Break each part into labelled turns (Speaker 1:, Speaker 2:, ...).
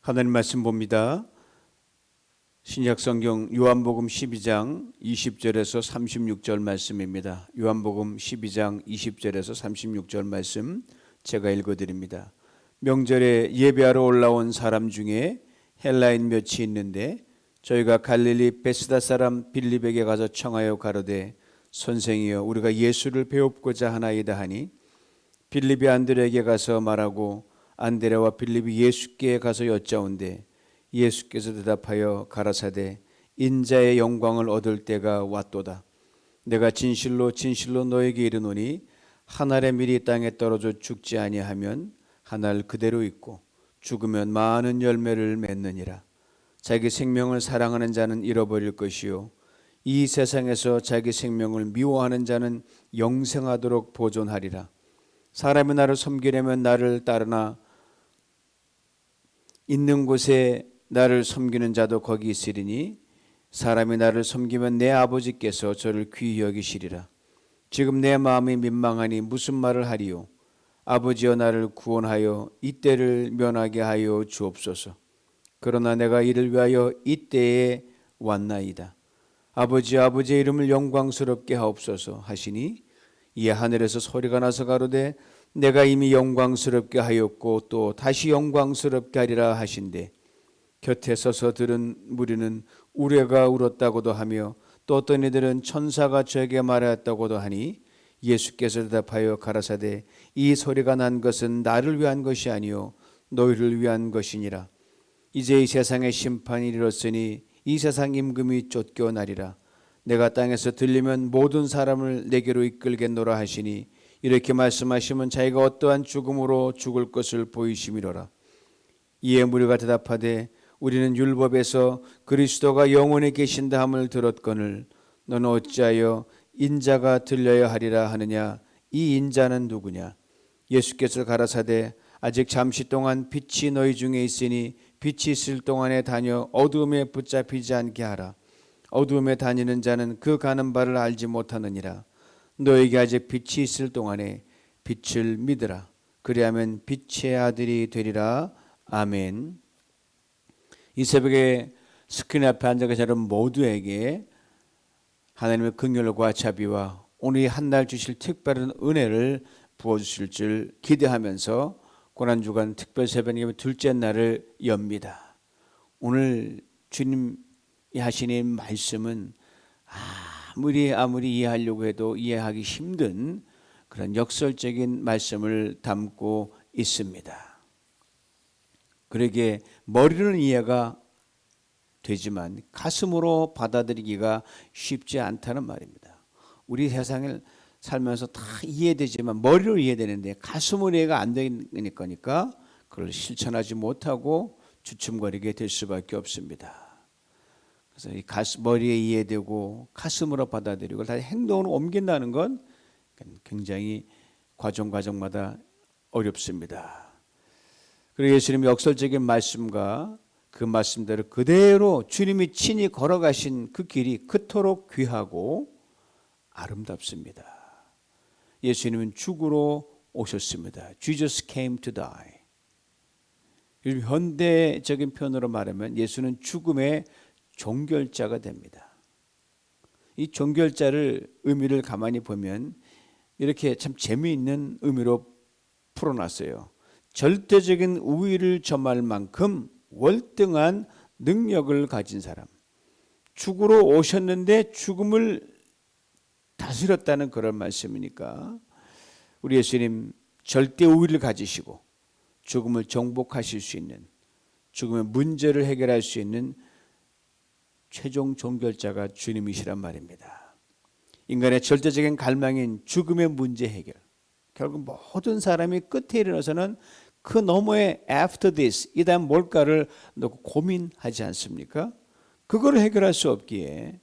Speaker 1: 하나님 말씀 봅니다. 신약성경 요한복음 12장 20절에서 36절 말씀입니다. 요한복음 12장 20절에서 36절 말씀 제가 읽어드립니다. 명절에 예배하러 올라온 사람 중에 헬라인 몇이 있는데 저희가 갈릴리 베스다 사람 빌립에게 가서 청하여 가로되 선생이여 우리가 예수를 배웁고자 하나이다 하니 빌립이 안드레에게 가서 말하고 안드레와 빌립이 예수께 가서 여짜온대 예수께서 대답하여 가라사대 인자의 영광을 얻을 때가 왔도다. 내가 진실로 진실로 너에게 이르노니 한 알의 밀이 땅에 떨어져 죽지 아니하면 한 알 그대로 있고 죽으면 많은 열매를 맺느니라. 자기 생명을 사랑하는 자는 잃어버릴 것이요 이 세상에서 자기 생명을 미워하는 자는 영생하도록 보존하리라. 사람이 나를 섬기려면 나를 따르나 있는 곳에 나를 섬기는 자도 거기 있으리니 사람이 나를 섬기면 내 아버지께서 저를 귀히 여기시리라. 지금 내 마음이 민망하니 무슨 말을 하리요. 아버지여 나를 구원하여 이때를 면하게 하여 주옵소서. 그러나 내가 이를 위하여 이때에 왔나이다. 아버지여 아버지의 이름을 영광스럽게 하옵소서 하시니 이에 하늘에서 소리가 나서 가로되 내가 이미 영광스럽게 하였고 또 다시 영광스럽게 하리라 하신대 곁에 서서 들은 무리는 우레가 울었다고도 하며 또 어떤 이들은 천사가 저에게 말하였다고도 하니 예수께서 대답하여 가라사대 이 소리가 난 것은 나를 위한 것이 아니요 너희를 위한 것이니라. 이제 이 세상의 심판이 이르렀으니 이 세상 임금이 쫓겨나리라. 내가 땅에서 들리면 모든 사람을 내게로 이끌겠노라 하시니 이렇게 말씀하시면 자기가 어떠한 죽음으로 죽을 것을 보이심이로라. 이에 무리가 대답하되 우리는 율법에서 그리스도가 영원히 계신다 함을 들었거늘 너는 어찌하여 인자가 들려야 하리라 하느냐. 이 인자는 누구냐. 예수께서 가라사대 아직 잠시 동안 빛이 너희 중에 있으니 빛이 있을 동안에 다녀 어두움에 붙잡히지 않게 하라. 어두움에 다니는 자는 그 가는 바를 알지 못하느니라. 너에게 아직 빛이 있을 동안에 빛을 믿으라. 그리하면 빛의 아들이 되리라. 아멘. 이 새벽에 스크린 앞에 앉아 계신 여러분 모두에게 하나님의 긍휼과 자비와 오늘 한 날 주실 특별한 은혜를 부어주실 줄 기대하면서 고난주간 특별 새벽 예배 둘째 날을 엽니다. 오늘 주님이 하시는 말씀은 아무리 이해하려고 해도 이해하기 힘든 그런 역설적인 말씀을 담고 있습니다. 그러기에 머리로는 이해가 되지만 가슴으로 받아들이기가 쉽지 않다는 말입니다. 우리 세상을 살면서 다 이해되지만 머리로 이해되는데 가슴으로 이해가 안 되니까 그걸 실천하지 못하고 주춤거리게 될 수밖에 없습니다. 그래서 이 머리에 이해되고 가슴으로 받아들이고 다시 행동으로 옮긴다는 건 굉장히 과정마다 어렵습니다. 그리고 예수님의 역설적인 말씀과 그 말씀대로 그대로 주님이 친히 걸어가신 그 길이 그토록 귀하고 아름답습니다. 예수님은 죽으러 오셨습니다. Jesus came to die. 요즘 현대적인 표현으로 말하면 예수는 죽음의 종결자가 됩니다. 이 종결자를 의미를 가만히 보면 이렇게 참 재미있는 의미로 풀어놨어요. 절대적인 우위를 점할 만큼 월등한 능력을 가진 사람. 죽으러 오셨는데 죽음을 다스렸다는 그런 말씀이니까 우리 예수님 절대 우위를 가지시고 죽음을 정복하실 수 있는 죽음의 문제를 해결할 수 있는 최종 종결자가 주님이시란 말입니다. 인간의 절대적인 갈망인 죽음의 문제 해결. 결국 모든 사람이 끝에 이르러서는 그 너머에 after this 이 다음 뭘까를 놓고 고민하지 않습니까? 그거를 해결할 수 없기에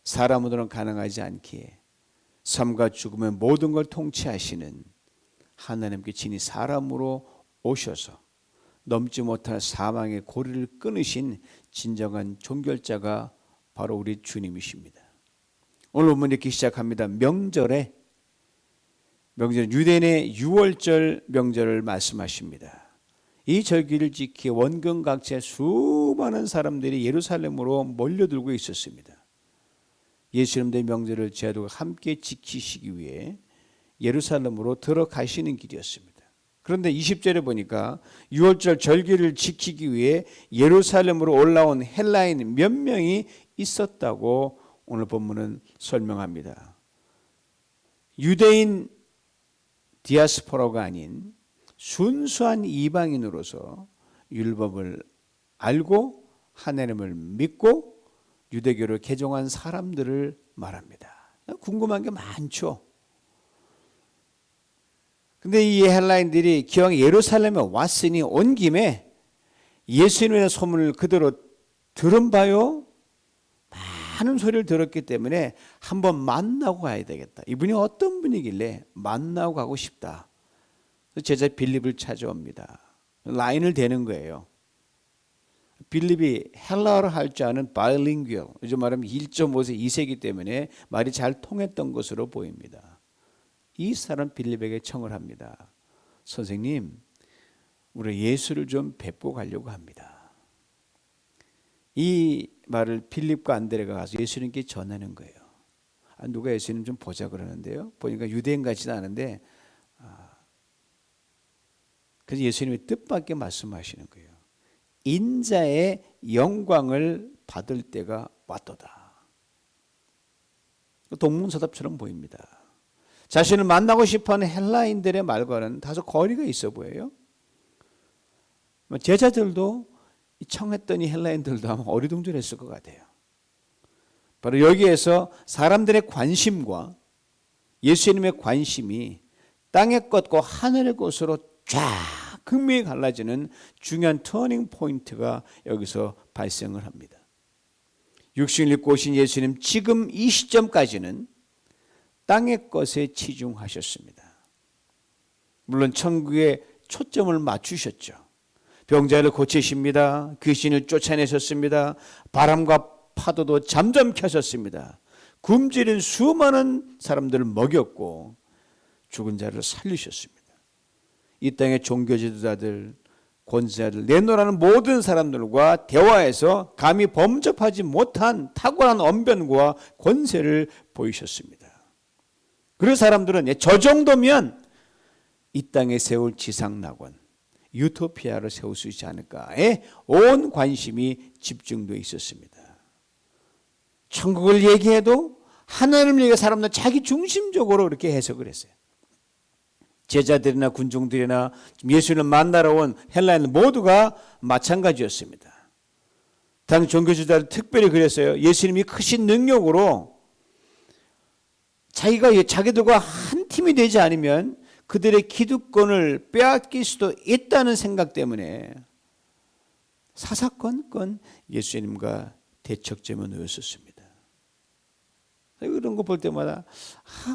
Speaker 1: 사람으로는 가능하지 않기에 삶과 죽음의 모든 걸 통치하시는 하나님께 친히 사람으로 오셔서 넘지 못할 사망의 고리를 끊으신 진정한 종결자가 바로 우리 주님이십니다. 오늘 본문 이렇게 시작합니다. 명절 유대인의 유월절 명절을 말씀하십니다. 이 절기를 지키 원경 각지의 수많은 사람들이 예루살렘으로 몰려들고 있었습니다. 예수님의 명절을 제도가 함께 지키시기 위해 예루살렘으로 들어가시는 길이었습니다. 그런데 20절에 보니까 6월절 절기를 지키기 위해 예루살렘으로 올라온 헬라인 몇 명이 있었다고 오늘 본문은 설명합니다. 유대인 디아스포라가 아닌 순수한 이방인으로서 율법을 알고 하나님을 믿고 유대교를 개종한 사람들을 말합니다. 궁금한 게 많죠. 근데 이 헬라인들이 기왕 예루살렘에 왔으니 온 김에 예수님의 소문을 그대로 들은 바요. 많은 소리를 들었기 때문에 한번 만나고 가야 되겠다. 이분이 어떤 분이길래 만나고 가고 싶다. 제자 빌립을 찾아옵니다. 라인을 대는 거예요. 빌립이 헬라어를 할 줄 아는 바이링구얼, 요즘 말하면 1.5세 2세기 때문에 말이 잘 통했던 것으로 보입니다. 이 사람 빌립에게 청을 합니다. 선생님, 우리 예수를 좀 뵙고 가려고 합니다. 이 말을 빌립과 안드레가 가서 예수님께 전하는 거예요. 누가 예수님 좀 보자 그러는데요. 보니까 유대인 같지는 않은데 그래서 예수님이 뜻밖의 말씀하시는 거예요. 인자의 영광을 받을 때가 왔도다. 동문서답처럼 보입니다. 자신을 만나고 싶어하는 헬라인들의 말과는 다소 거리가 있어 보여요. 제자들도 청했던 이 헬라인들도 아마 어리둥절했을 것 같아요. 바로 여기에서 사람들의 관심과 예수님의 관심이 땅의 것과 하늘의 것으로 쫙 극명히 갈라지는 중요한 터닝 포인트가 여기서 발생을 합니다. 육신을 입고 오신 예수님 지금 이 시점까지는 땅의 것에 치중하셨습니다. 물론 천국에 초점을 맞추셨죠. 병자를 고치십니다. 귀신을 쫓아내셨습니다. 바람과 파도도 잠잠케 하셨습니다. 굶주린 수많은 사람들을 먹였고 죽은 자를 살리셨습니다. 이 땅의 종교 지도자들, 권세자들, 내노라는 모든 사람들과 대화해서 감히 범접하지 못한 탁월한 언변과 권세를 보이셨습니다. 그 사람들은 저 정도면 이 땅에 세울 지상낙원, 유토피아를 세울 수 있지 않을까에 온 관심이 집중되어 있었습니다. 천국을 얘기해도 하나님을 얘기해 사람들은 자기 중심적으로 그렇게 해석을 했어요. 제자들이나 군중들이나 예수님을 만나러 온 헬라인 모두가 마찬가지였습니다. 당시 종교지도자들 특별히 그랬어요. 예수님이 크신 능력으로 자기들과 한 팀이 되지 않으면 그들의 기득권을 빼앗길 수도 있다는 생각 때문에 사사건건 예수님과 대척점을 놓였었습니다. 이런 거 볼 때마다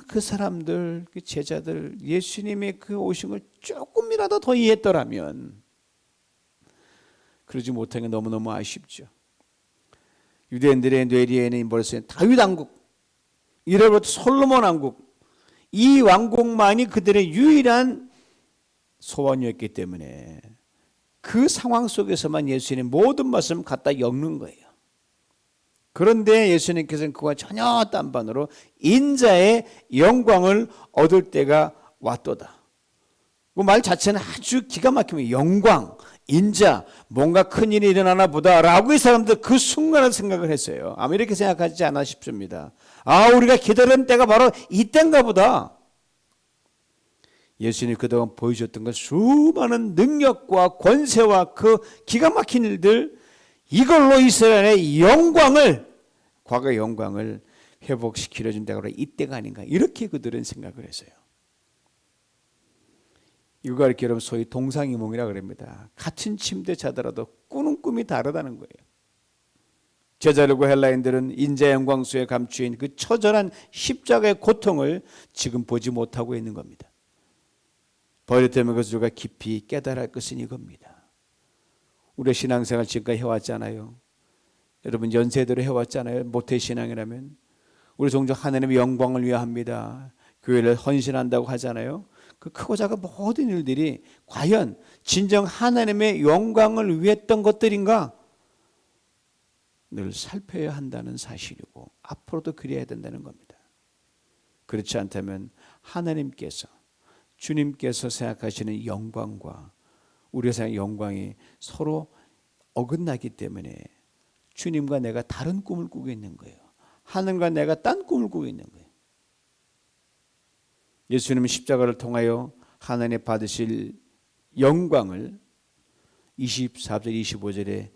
Speaker 1: 그 사람들, 그 제자들 예수님의 그 오신 걸 조금이라도 더 이해했더라면, 그러지 못한 게 너무너무 아쉽죠. 유대인들의 뇌리에는 벌써 다윗 왕국, 이래부터 솔로몬 왕국, 이 왕국만이 그들의 유일한 소원이었기 때문에 그 상황 속에서만 예수님 모든 말씀 갖다 엮는 거예요. 그런데 예수님께서는 그와 전혀 딴반으로 인자의 영광을 얻을 때가 왔도다. 그 말 자체는 아주 기가 막히면 영광, 인자, 뭔가 큰일이 일어나나 보다라고 이 사람들 그 순간에 생각을 했어요. 아마 이렇게 생각하지 않아 싶습니다. 우리가 기다리는 때가 바로 이때인가 보다. 예수님이 그동안 보여줬던 그 수많은 능력과 권세와 그 기가 막힌 일들, 이걸로 이스라엘의 영광을, 과거의 영광을 회복시키려 준 때가 이때가 아닌가, 이렇게 그들은 생각을 했어요. 이거가 이렇게 여러분 소위 동상이몽이라 그럽니다. 같은 침대 자더라도 꾸는 꿈이 다르다는 거예요. 제자들과 헬라인들은 인자의 영광 속에 감추인 그 처절한 십자가의 고통을 지금 보지 못하고 있는 겁니다. 버릇되면 그것을 우리가 깊이 깨달을 것은 이겁니다. 우리의 신앙생활 지금까지 해왔잖아요. 여러분 연세대로 해왔잖아요. 모태신앙이라면 우리 종종 하나님의 영광을 위해 합니다. 교회를 헌신한다고 하잖아요. 그 크고 작은 모든 일들이 과연 진정 하나님의 영광을 위했던 것들인가? 늘 살펴야 한다는 사실이고 앞으로도 그래야 된다는 겁니다. 그렇지 않다면 하나님께서, 주님께서 생각하시는 영광과 우리가 생각하는 영광이 서로 어긋나기 때문에 주님과 내가 다른 꿈을 꾸고 있는 거예요. 하늘과 내가 딴 꿈을 꾸고 있는 거예요. 예수님은 십자가를 통하여 하나님 받으실 영광을 24절 25절에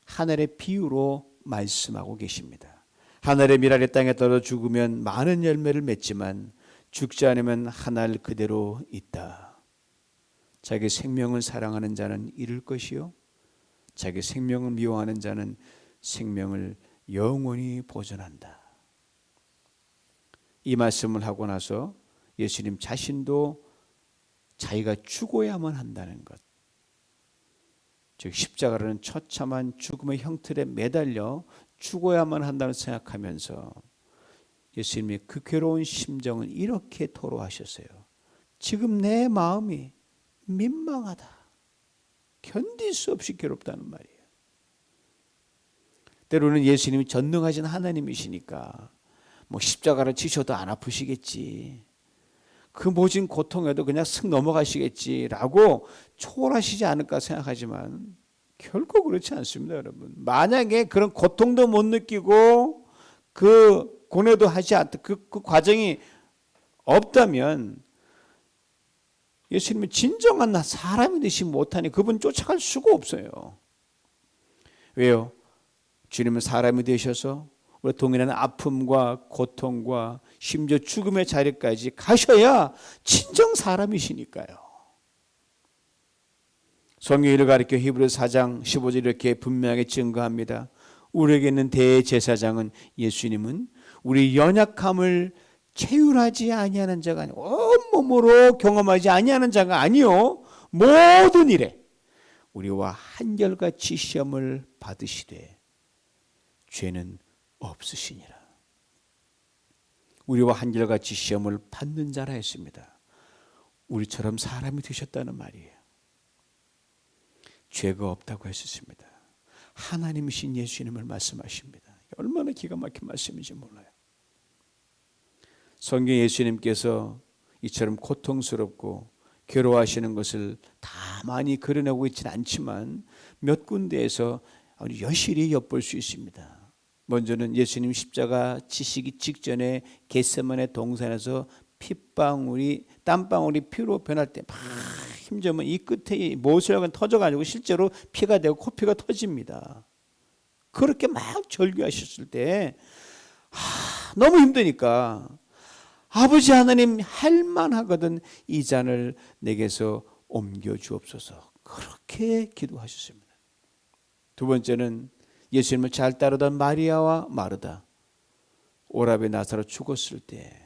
Speaker 1: 하늘의 비유로 말씀하고 계십니다. 하늘의 밀알이 땅에 떨어 죽으면 많은 열매를 맺지만 죽지 않으면 하늘 그대로 있다. 자기 생명을 사랑하는 자는 잃을 것이요 자기 생명을 미워하는 자는 생명을 영원히 보존한다. 이 말씀을 하고 나서 예수님 자신도 자기가 죽어야만 한다는 것, 즉 십자가라는 처참한 죽음의 형틀에 매달려 죽어야만 한다는 생각하면서 예수님이 그 괴로운 심정을 이렇게 토로하셨어요. 지금 내 마음이 민망하다. 견딜 수 없이 괴롭다는 말이에요. 때로는 예수님이 전능하신 하나님이시니까 뭐 십자가를 지셔도 안 아프시겠지, 그 모진 고통에도 그냥 슥 넘어가시겠지라고 초월하시지 않을까 생각하지만 결코 그렇지 않습니다, 여러분. 만약에 그런 고통도 못 느끼고 그 고뇌도 하지 않다, 그 과정이 없다면 예수님은 진정한 사람이 되시 못하니 그분 쫓아갈 수가 없어요. 왜요? 주님은 사람이 되셔서 우리 동일한 아픔과 고통과 심지어 죽음의 자리까지 가셔야 진정 사람이시니까요. 성경을 가리켜 히브리서 4장 15절 이렇게 분명하게 증거합니다. 우리에게 있는 대제사장은 예수님은 우리 연약함을 체휼하지 아니하는 자가 아니고 온몸으로 경험하지 아니하는 자가 아니요 모든 일에 우리와 한결같이 시험을 받으시되 죄는 없으시니라. 우리와 한결같이 시험을 받는 자라 했습니다. 우리처럼 사람이 되셨다는 말이에요. 죄가 없다고 했었습니다. 하나님이신 예수님을 말씀하십니다. 얼마나 기가 막힌 말씀인지 몰라요. 성경 예수님께서 이처럼 고통스럽고 괴로워하시는 것을 다 많이 그려내고 있지는 않지만 몇 군데에서 여실히 엿볼 수 있습니다. 먼저는 예수님 십자가 지시기 직전에 겟세마네 동산에서 땀방울이 피로 변할 때 막 힘주면 이 끝에 모세혈관 터져가지고 실제로 피가 되고 코피가 터집니다. 그렇게 막 절규하셨을 때 너무 힘드니까 아버지 하나님 할만하거든 이 잔을 내게서 옮겨 주옵소서, 그렇게 기도하셨습니다. 두 번째는 예수님을 잘 따르던 마리아와 마르다, 오라베 나사로 죽었을 때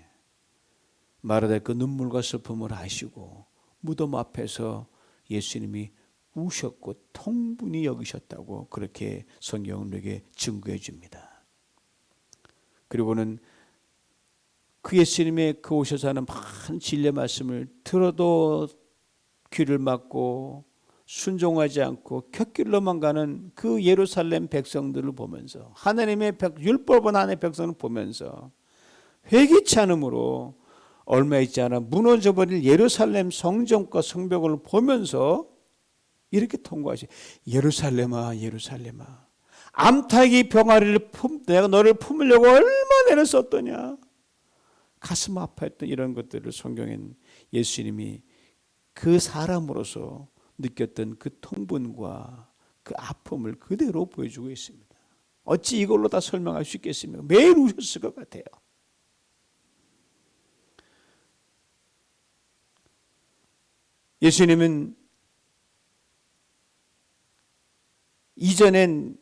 Speaker 1: 마르다의 그 눈물과 슬픔을 아시고 무덤 앞에서 예수님이 우셨고 통분히 여기셨다고 그렇게 성경은 우리에게 증거해 줍니다. 그리고는 그 예수님의 그 오셔서 하는 많은 진리의 말씀을 들어도 귀를 막고 순종하지 않고 곁길로만 가는 그 예루살렘 백성들을 보면서, 하나님의 율법은 하나님의 백성을 보면서 회개치 않음으로 얼마 있지 않아 무너져버릴 예루살렘 성전과 성벽을 보면서 이렇게 통과하시. 예루살렘아 예루살렘아 암탉이 병아리를 내가 너를 품으려고 얼마나 애를 썼더냐. 가슴 아파했던 이런 것들을 성경엔 예수님이 그 사람으로서 느꼈던 그 통분과 그 아픔을 그대로 보여주고 있습니다. 어찌 이걸로 다 설명할 수 있겠습니까? 매일 우셨을 것 같아요. 예수님은 이전엔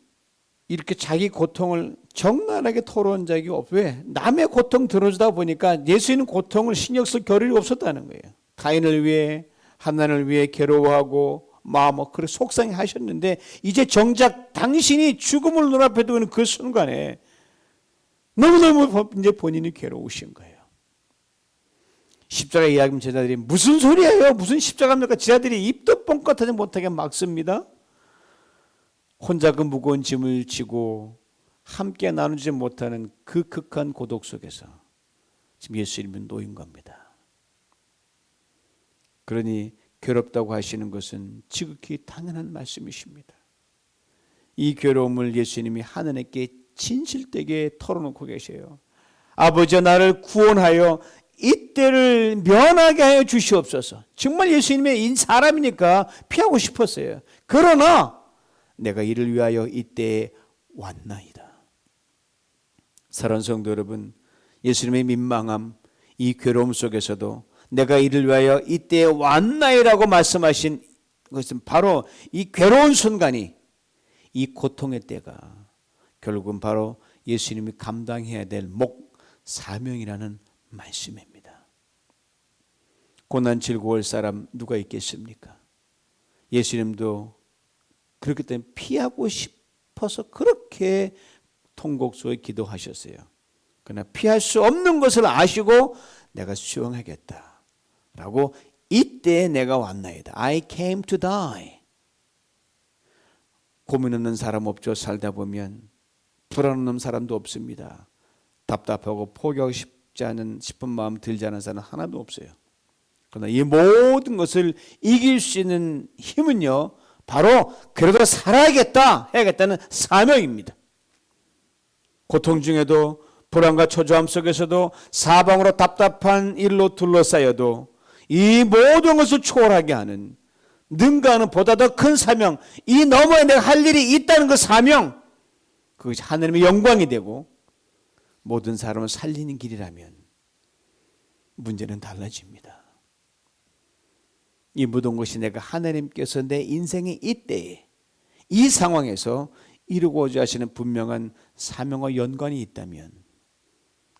Speaker 1: 이렇게 자기 고통을 적나라하게 토로한 적이 없어요. 왜? 남의 고통 들어주다 보니까 예수님은 고통을 신경 쓸 겨를이 없었다는 거예요. 타인을 위해, 하나님을 위해 괴로워하고 마음을 그렇게 속상해하셨는데 이제 정작 당신이 죽음을 눈앞에 두는 그 순간에 너무너무 이제 본인이 괴로우신 거예요. 십자가 이야기하면 제자들이 무슨 소리예요? 무슨 십자가입니까? 제자들이 입도 뻥끗하지 못하게 막습니다. 혼자 그 무거운 짐을 지고 함께 나누지 못하는 그 극한 고독 속에서 지금 예수님은 놓인 겁니다. 그러니 괴롭다고 하시는 것은 지극히 당연한 말씀이십니다. 이 괴로움을 예수님이 하느님께 진실되게 털어놓고 계세요. 아버지여, 나를 구원하여 이때를 면하게 하여 주시옵소서. 정말 예수님의 사람이니까 피하고 싶었어요. 그러나 내가 이를 위하여 이때에 왔나이다. 사랑하는 성도 여러분, 예수님의 민망함, 이 괴로움 속에서도 내가 이를 위하여 이때에 왔나이라고 말씀하신 것은 바로 이 괴로운 순간이, 이 고통의 때가 결국은 바로 예수님이 감당해야 될 사명이라는 말씀입니다. 고난 즐거울 사람 누가 있겠습니까? 예수님도 그렇기 때문에 피하고 싶어서 그렇게 통곡 속에 기도하셨어요. 그러나 피할 수 없는 것을 아시고 내가 수용하겠다라고 이때 내가 왔나이다. I came to die. 고민 없는 사람 없죠. 살다 보면 불안 없는 사람도 없습니다. 답답하고 포기하고 싶은 마음 들지 않은 사람은 하나도 없어요. 그러나 이 모든 것을 이길 수 있는 힘은요, 바로 그래도 살아야겠다, 해야겠다는 사명입니다. 고통 중에도 불안과 초조함 속에서도 사방으로 답답한 일로 둘러싸여도 이 모든 것을 초월하게 하는, 능가하는 보다 더 큰 사명, 이 너머에 내가 할 일이 있다는 그 사명, 그것이 하나님의 영광이 되고 모든 사람을 살리는 길이라면 문제는 달라집니다. 이 모든 것이 내가 하나님께서 내 인생의 이때에 이 상황에서 이루고자 하시는 분명한 사명과 연관이 있다면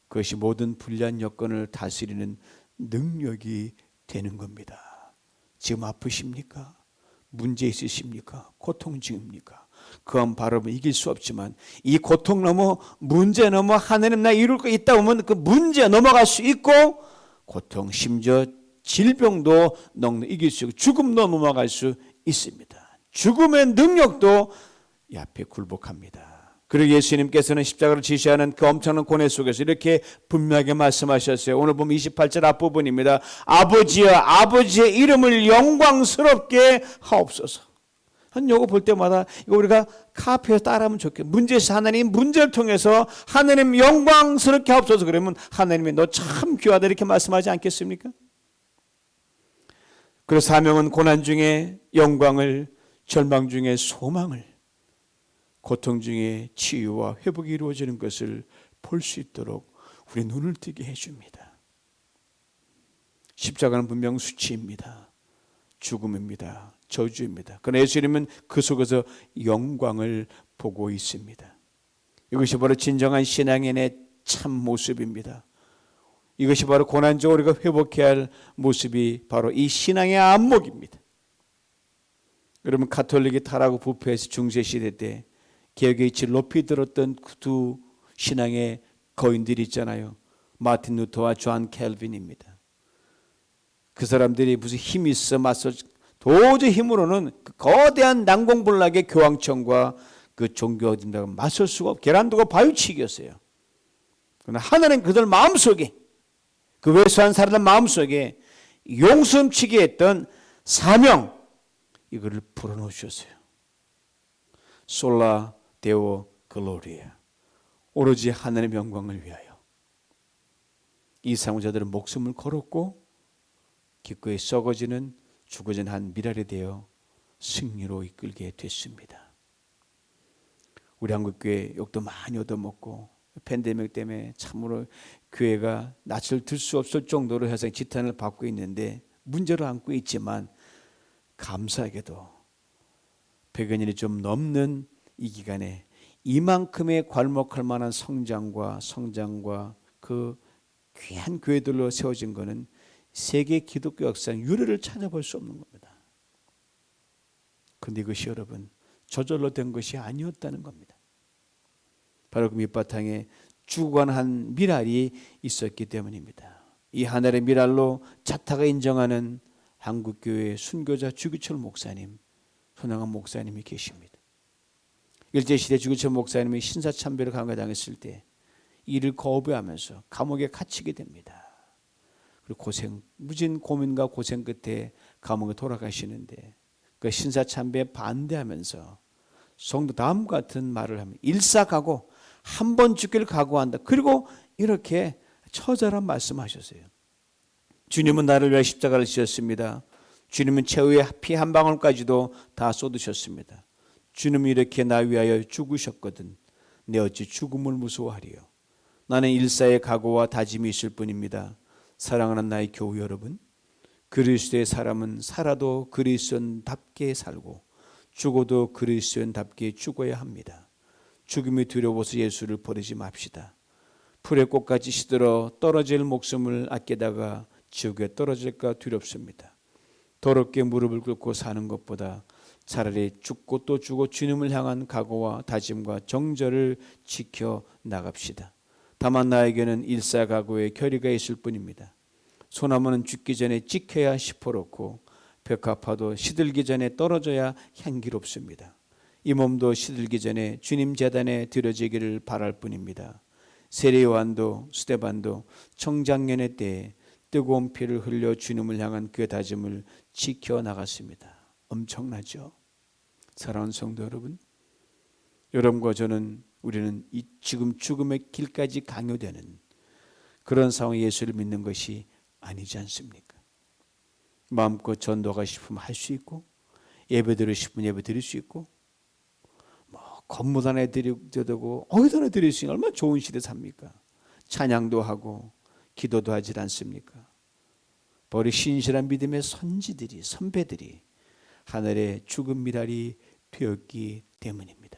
Speaker 1: 그것이 모든 불리한 여건을 다스리는 능력이 되는 겁니다. 지금 아프십니까? 문제 있으십니까? 고통 중입니까? 그건 바로 이길 수 없지만 이 고통 넘어, 문제 넘어 하나님 나 이룰 거 있다 보면 그 문제 넘어갈 수 있고, 고통 심지어 질병도 이길 수 있고 죽음도 넘어갈 수 있습니다. 죽음의 능력도 이 앞에 굴복합니다. 그리고 예수님께서는 십자가를 지시하는 그 엄청난 고뇌 속에서 이렇게 분명하게 말씀하셨어요. 오늘 보면 28절 앞부분입니다. 아버지여, 아버지의 이름을 영광스럽게 하옵소서. 요거 볼 때마다 이거 우리가 카페에서 따라하면 좋겠어요. 문제에서 하나님 문제를 통해서 하나님 영광스럽게 하옵소서. 그러면 하나님이 너 참 귀하다 이렇게 말씀하지 않겠습니까? 그래서 사명은 고난 중에 영광을, 절망 중에 소망을, 고통 중에 치유와 회복이 이루어지는 것을 볼 수 있도록 우리 눈을 뜨게 해줍니다. 십자가는 분명 수치입니다. 죽음입니다. 저주입니다. 그러나 예수님은 그 속에서 영광을 보고 있습니다. 이것이 바로 진정한 신앙인의 참 모습입니다. 이것이 바로 고난적으로 우리가 회복해야 할 모습이 바로 이 신앙의 안목입니다. 여러분, 가톨릭이 타락하고 부패해서 중세시대 때 개혁의 이치를 높이 들었던 그 두 신앙의 거인들이 있잖아요. 마틴 루터와 존 캘빈입니다. 그 사람들이 무슨 힘이 있어 맞서 도저히 힘으로는 그 거대한 난공불락의 교황청과 그 종교진들과 맞설 수가 없고 계란두고 바위치기였어요. 그러나 하나님 그들 마음속에, 그 외소한 사람들 마음속에 용숨치게 했던 사명, 이거를 풀어놓으셨어요. 솔라 데오 글로리아, 오로지 하나님의 영광을 위하여. 이 사명자들은 목숨을 걸었고 기꺼이 썩어지는, 죽어진 한 미랄이 되어 승리로 이끌게 됐습니다. 우리 한국교회 욕도 많이 얻어먹고 팬데믹 때문에 참으로 교회가 낯을 들 수 없을 정도로 현상 지탄을 받고 있는데 문제를 안고 있지만, 감사하게도 100여 년이 좀 넘는 이 기간에 이만큼의 괄목할 만한 성장과 그 귀한 교회들로 세워진 것은 세계 기독교 역사상 유례를 찾아볼 수 없는 겁니다. 그런데 이것이 여러분 저절로 된 것이 아니었다는 겁니다. 바로 그 밑바탕에 죽어가는 한 미랄이 있었기 때문입니다. 이 하늘의 미랄로 자타가 인정하는 한국교회 순교자 주기철 목사님, 손양한 목사님이 계십니다. 일제시대 주기철 목사님이 신사참배를 강요당했을 때 이를 거부하면서 감옥에 갇히게 됩니다. 그리고 무진 고민과 고생 끝에 감옥에 돌아가시는데 그 신사참배에 반대하면서 성도 다음과 같은 말을 합니다. 일사각오, 한 번 죽기를 각오한다. 그리고 이렇게 처절한 말씀하셨어요. 주님은 나를 위하여 십자가를 지었습니다. 주님은 최후의 피 한 방울까지도 다 쏟으셨습니다. 주님은 이렇게 나 위하여 죽으셨거든. 내 어찌 죽음을 무서워하리요. 나는 일사의 각오와 다짐이 있을 뿐입니다. 사랑하는 나의 교우 여러분, 그리스도의 사람은 살아도 그리스도인답게 살고 죽어도 그리스도인답게 죽어야 합니다. 죽음이 두려워서 예수를 버리지 맙시다. 풀의 꽃같이 시들어 떨어질 목숨을 아끼다가 지옥에 떨어질까 두렵습니다. 더럽게 무릎을 꿇고 사는 것보다 차라리 죽고 또 죽어 주님을 향한 각오와 다짐과 정절을 지켜 나갑시다. 다만 나에게는 일사각오의 결의가 있을 뿐입니다. 소나무는 죽기 전에 찍혀야 시퍼렇고 벽화파도 시들기 전에 떨어져야 향기롭습니다. 이 몸도 시들기 전에 주님 제단에 드려지기를 바랄 뿐입니다. 세례 요한도 스데반도 청장년의 때에 뜨거운 피를 흘려 주님을 향한 그 다짐을 지켜 나갔습니다. 엄청나죠? 사랑하는 성도 여러분, 여러분과 저는 우리는 이 지금 죽음의 길까지 강요되는 그런 상황에 예수를 믿는 것이 아니지 않습니까? 마음껏 전도가 싶으면 할 수 있고 예배 드리고 싶으면 예배 드릴 수 있고 건물 안에 드려도 되고 어디서나 드릴 수 있는 얼마나 좋은 시대 삽니까? 찬양도 하고 기도도 하지 않습니까? 우리 신실한 믿음의 선지들이 선배들이 하늘의 죽은 미랄이 되었기 때문입니다.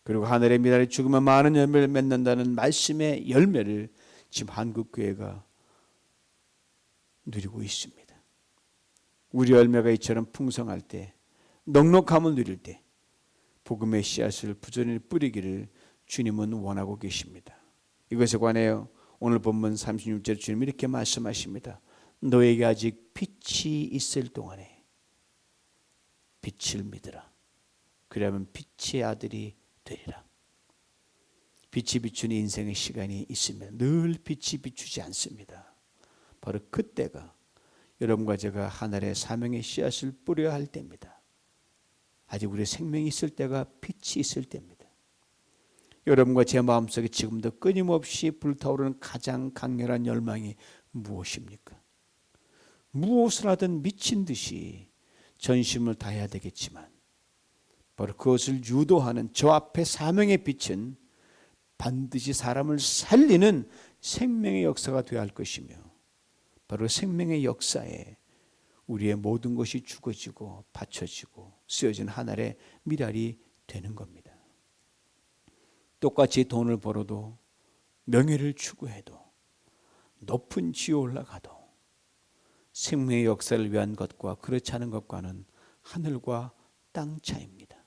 Speaker 1: 그리고 하늘의 미랄이 죽으면 많은 열매를 맺는다는 말씀의 열매를 지금 한국교회가 누리고 있습니다. 우리 열매가 이처럼 풍성할 때, 넉넉함을 누릴 때 복음의 씨앗을 부지런히 뿌리기를 주님은 원하고 계십니다. 이것에 관하여 오늘 본문 36절 주님이 이렇게 말씀하십니다. 너에게 아직 빛이 있을 동안에 빛을 믿으라. 그러면 빛의 아들이 되리라. 빛이 비추는 인생의 시간이 있으면 늘 빛이 비추지 않습니다. 바로 그때가 여러분과 제가 하늘의 사명의 씨앗을 뿌려야 할 때입니다. 아직 우리의 생명이 있을 때가 빛이 있을 때입니다. 여러분과 제 마음속에 지금도 끊임없이 불타오르는 가장 강렬한 열망이 무엇입니까? 무엇을 하든 미친 듯이 전심을 다해야 되겠지만 바로 그것을 유도하는 저 앞에 사명의 빛은 반드시 사람을 살리는 생명의 역사가 되어야 할 것이며 바로 생명의 역사에 우리의 모든 것이 죽어지고 바쳐지고 쓰여진 하늘의 미랄이 되는 겁니다. 똑같이 돈을 벌어도 명예를 추구해도 높은 지에 올라가도 생명의 역사를 위한 것과 그렇지 않은 것과는 하늘과 땅 차이입니다.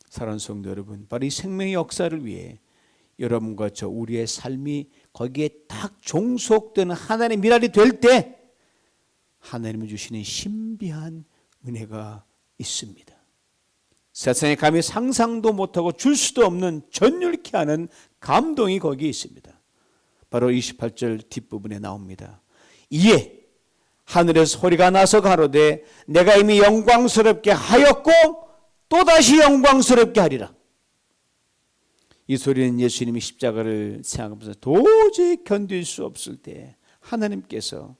Speaker 1: 사랑하는 성도 여러분, 바로 이 생명의 역사를 위해 여러분과 저 우리의 삶이 거기에 딱 종속되는 하나님의 미랄이 될 때 하나님이 주시는 신비한 은혜가 있습니다. 세상에 감히 상상도 못하고 줄 수도 없는 전율케 하는 감동이 거기에 있습니다. 바로 28절 뒷부분에 나옵니다. 이에 하늘에서 소리가 나서 가로되 내가 이미 영광스럽게 하였고 또다시 영광스럽게 하리라. 이 소리는 예수님이 십자가를 생각하면서 도저히 견딜 수 없을 때 하나님께서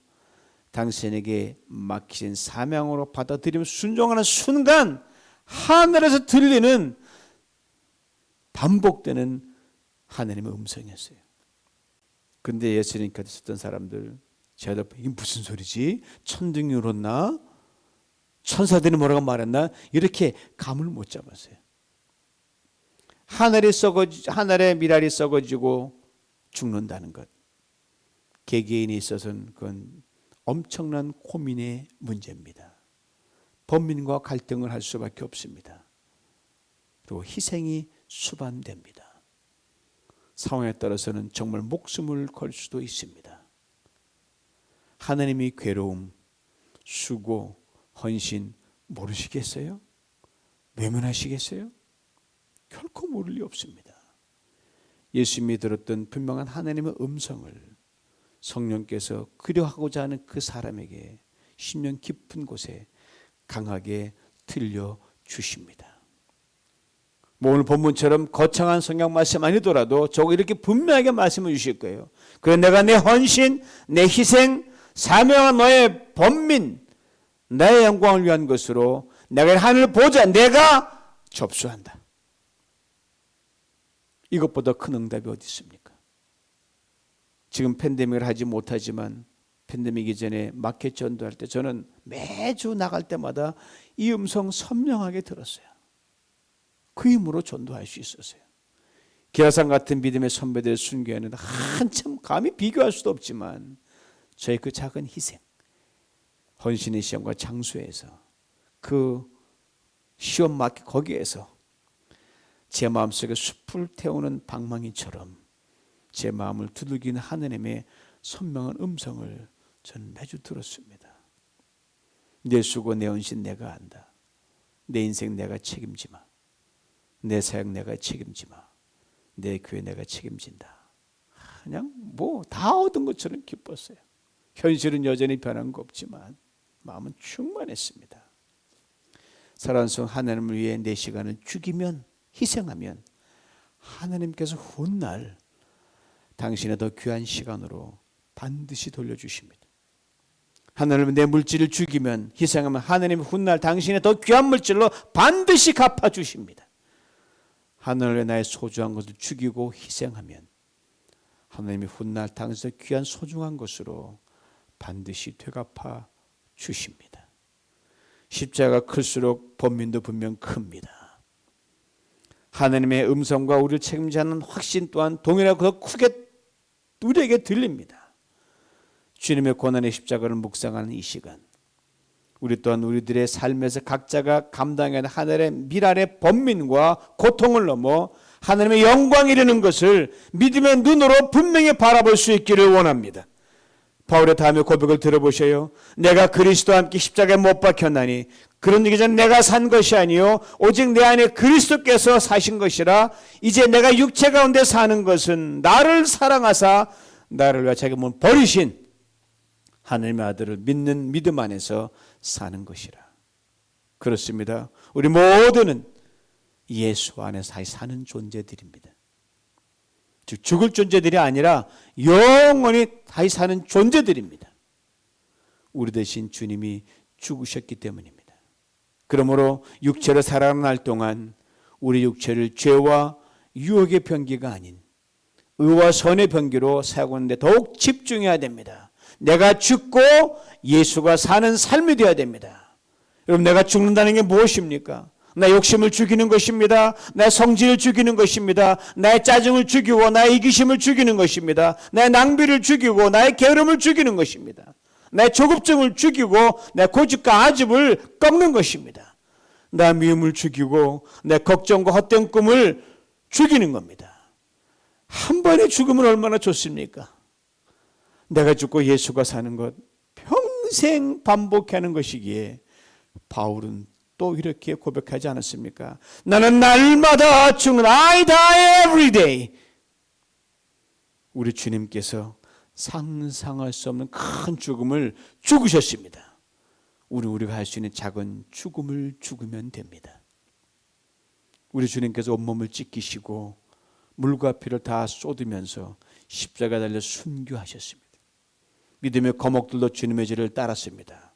Speaker 1: 당신에게 맡기신 사명으로 받아들이며 순종하는 순간 하늘에서 들리는 반복되는 하나님의 음성이었어요. 그런데 예수님 곁에 있었던 사람들 이게 무슨 소리지? 천둥이 울었나? 천사들이 뭐라고 말했나? 이렇게 감을 못 잡았어요. 하늘의 미랄이 썩어지고 죽는다는 것. 개개인에 있어서는 그건 엄청난 고민의 문제입니다. 범민과 갈등을 할 수밖에 없습니다. 그리고 희생이 수반됩니다. 상황에 따라서는 정말 목숨을 걸 수도 있습니다. 하나님이 괴로움, 수고, 헌신 모르시겠어요? 외면하시겠어요? 결코 모를 리 없습니다. 예수님이 들었던 분명한 하나님의 음성을 성령께서 그려하고자 하는 그 사람에게 심령 깊은 곳에 강하게 들려주십니다. 오늘 본문처럼 거창한 성경 말씀 아니더라도 저거 이렇게 분명하게 말씀을 주실 거예요. 그래 내가 내 헌신, 내 희생, 사명한 너의 번민, 나의 영광을 위한 것으로 내가 하늘 보좌 내가 접수한다. 이것보다 큰 응답이 어디 있습니까? 지금 팬데믹을 하지 못하지만 팬데믹 이전에 마켓 전도할 때 저는 매주 나갈 때마다 이 음성 선명하게 들었어요. 그 힘으로 전도할 수 있었어요. 기라상 같은 믿음의 선배들의 순교에는 한참 감히 비교할 수도 없지만 저의 그 작은 희생, 헌신의 시험과 장수에서 그 시험 마켓 거기에서 제 마음속에 숲을 태우는 방망이처럼 제 마음을 두들기는 하느님의 선명한 음성을 저는 매주 들었습니다. 내 수고 내 헌신 내가 한다. 내 인생 내가 책임지마. 내 사역 내가 책임지마. 내 교회 내가 책임진다. 그냥 뭐 다 얻은 것처럼 기뻤어요. 현실은 여전히 변한 거 없지만 마음은 충만했습니다. 살아온 성 하나님을 위해 내 시간을 죽이면 희생하면 하나님께서 훗날 당신의 더 귀한 시간으로 반드시 돌려주십니다. 하나님은 내 물질을 죽이면 희생하면 하나님은 훗날 당신의 더 귀한 물질로 반드시 갚아주십니다. 하늘에 나의 소중한 것을 죽이고 희생하면 하나님이 훗날 당신의 귀한 소중한 것으로 반드시 되갚아 주십니다. 십자가가 클수록 번민도 분명 큽니다. 하나님의 음성과 우리를 책임지는 확신 또한 동일하고 더 크게 우리에게 들립니다. 주님의 고난의 십자가를 묵상하는 이 시간, 우리 또한 우리들의 삶에서 각자가 감당해야 하는 하늘의 미랄의 번민과 고통을 넘어 하나님의 영광이 이르는 것을 믿음의 눈으로 분명히 바라볼 수 있기를 원합니다. 바울의 다음에 고백을 들어보셔요. 내가 그리스도와 함께 십자가에 못 박혔나니 그런 얘기 전 내가 산 것이 아니요 오직 내 안에 그리스도께서 사신 것이라. 이제 내가 육체 가운데 사는 것은 나를 사랑하사 나를 위하여 자기 몸을 버리신 하나님의 아들을 믿는 믿음 안에서 사는 것이라. 그렇습니다. 우리 모두는 예수 안에서 다시 사는 존재들입니다. 즉 죽을 존재들이 아니라 영원히 다시 사는 존재들입니다. 우리 대신 주님이 죽으셨기 때문입니다. 그러므로 육체로 살아가는 날 동안 우리 육체를 죄와 유혹의 병기가 아닌 의와 선의 병기로 사용하는데 더욱 집중해야 됩니다. 내가 죽고 예수가 사는 삶이 되어야 됩니다. 여러분, 내가 죽는다는 게 무엇입니까? 나의 욕심을 죽이는 것입니다. 나의 성질을 죽이는 것입니다. 나의 짜증을 죽이고 나의 이기심을 죽이는 것입니다. 나의 낭비를 죽이고 나의 게으름을 죽이는 것입니다. 나의 조급증을 죽이고 내 고집과 아집을 꺾는 것입니다. 나의 미움을 죽이고 내 걱정과 헛된 꿈을 죽이는 겁니다. 한 번의 죽음은 얼마나 좋습니까? 내가 죽고 예수가 사는 것 평생 반복하는 것이기에 바울은 또 이렇게 고백하지 않았습니까? 나는 날마다 죽는 I die every day. 우리 주님께서 상상할 수 없는 큰 죽음을 죽으셨습니다. 우리가 할 수 있는 작은 죽음을 죽으면 됩니다. 우리 주님께서 온몸을 찢기시고 물과 피를 다 쏟으면서 십자가 달려 순교하셨습니다. 믿음의 거목들도 주님의 죄를 따랐습니다.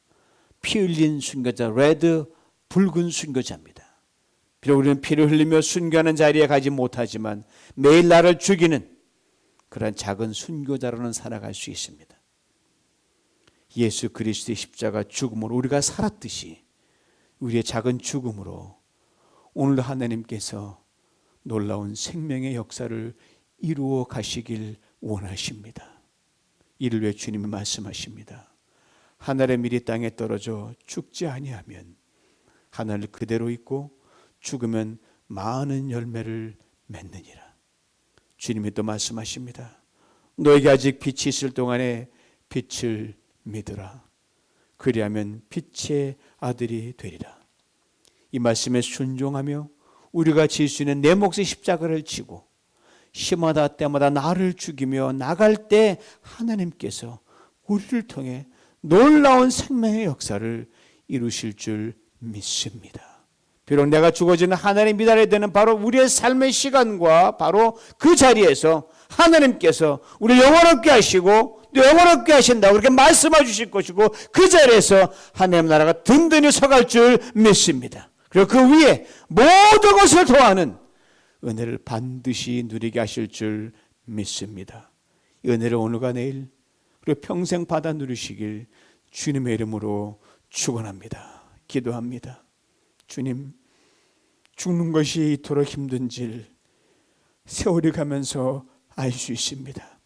Speaker 1: 피 흘린 순교자, 레드 붉은 순교자입니다. 비록 우리는 피를 흘리며 순교하는 자리에 가지 못하지만 매일 나를 죽이는 그런 작은 순교자로는 살아갈 수 있습니다. 예수 그리스도의 십자가 죽음으로 우리가 살았듯이 우리의 작은 죽음으로 오늘 하나님께서 놀라운 생명의 역사를 이루어 가시길 원하십니다. 이를 위해 주님이 말씀하십니다. 하늘의 밀이 땅에 떨어져 죽지 아니하면 하늘을 그대로 있고 죽으면 많은 열매를 맺느니라. 주님이 또 말씀하십니다. 너에게 아직 빛이 있을 동안에 빛을 믿으라. 그리하면 빛의 아들이 되리라. 이 말씀에 순종하며 우리가 질 수 있는 내 몫의 십자가를 지고 시마다 때마다 나를 죽이며 나갈 때 하나님께서 우리를 통해 놀라운 생명의 역사를 이루실 줄 믿습니다. 비록 내가 죽어지는 하나님 미달에 되는 바로 우리의 삶의 시간과 바로 그 자리에서 하나님께서 우리를 영원롭게 하시고 또 영원롭게 하신다고 그렇게 말씀해 주실 것이고 그 자리에서 하나님 나라가 든든히 서갈 줄 믿습니다. 그리고 그 위에 모든 것을 더하는 은혜를 반드시 누리게 하실 줄 믿습니다. 이 은혜를 오늘과 내일 그리고 평생 받아 누리시길 주님의 이름으로 축원합니다. 기도합니다. 주님, 죽는 것이 이토록 힘든지 세월이 가면서 알 수 있습니다.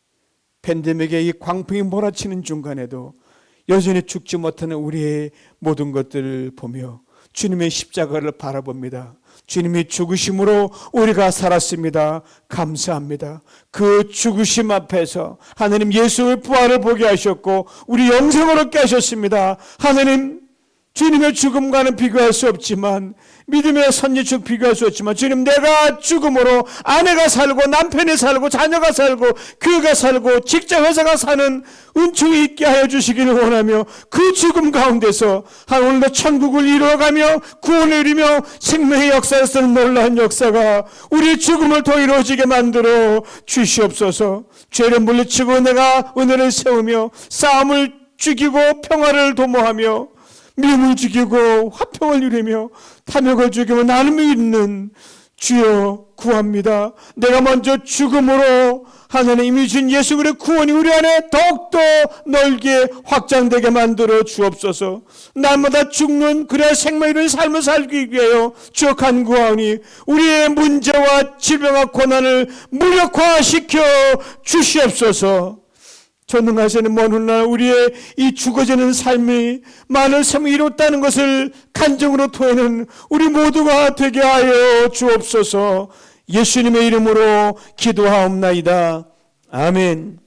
Speaker 1: 팬데믹의 이 광풍이 몰아치는 중간에도 여전히 죽지 못하는 우리의 모든 것들을 보며 주님의 십자가를 바라봅니다. 주님이 죽으심으로 우리가 살았습니다. 감사합니다. 그 죽으심 앞에서 하나님 예수의 부활을 보게 하셨고 우리 영생을 얻게 하셨습니다. 하나님, 주님의 죽음과는 비교할 수 없지만 믿음의 선지축 비교할 수 없지만 주님, 내가 죽음으로 아내가 살고 남편이 살고 자녀가 살고 교회가 살고 직장 회사가 사는 은총이 있게 하여 주시기를 원하며 그 죽음 가운데서 오늘도 천국을 이루어가며 구원을 이루며 생명의 역사에서는 놀라운 역사가 우리의 죽음을 더 이루어지게 만들어 주시옵소서. 죄를 물리치고 내가 은혜를 세우며 싸움을 죽이고 평화를 도모하며 미움을 죽이고 화평을 이루며 탐욕을 죽이며 나눔을 잇는 주여 구합니다. 내가 먼저 죽음으로 하나님이 준 예수 그리스도의 구원이 우리 안에 더욱더 넓게 확장되게 만들어 주옵소서. 날마다 죽는 그래야 생명 이루는 삶을 살기 위하여 주여 간구하오니 우리의 문제와 질병과 고난을 무력화시켜 주시옵소서. 전능하시는 먼 훗날 우리의 이 죽어지는 삶이 많은 삶을 이뤘다는 것을 간증으로 토해는 우리 모두가 되게 하여 주옵소서. 예수님의 이름으로 기도하옵나이다. 아멘.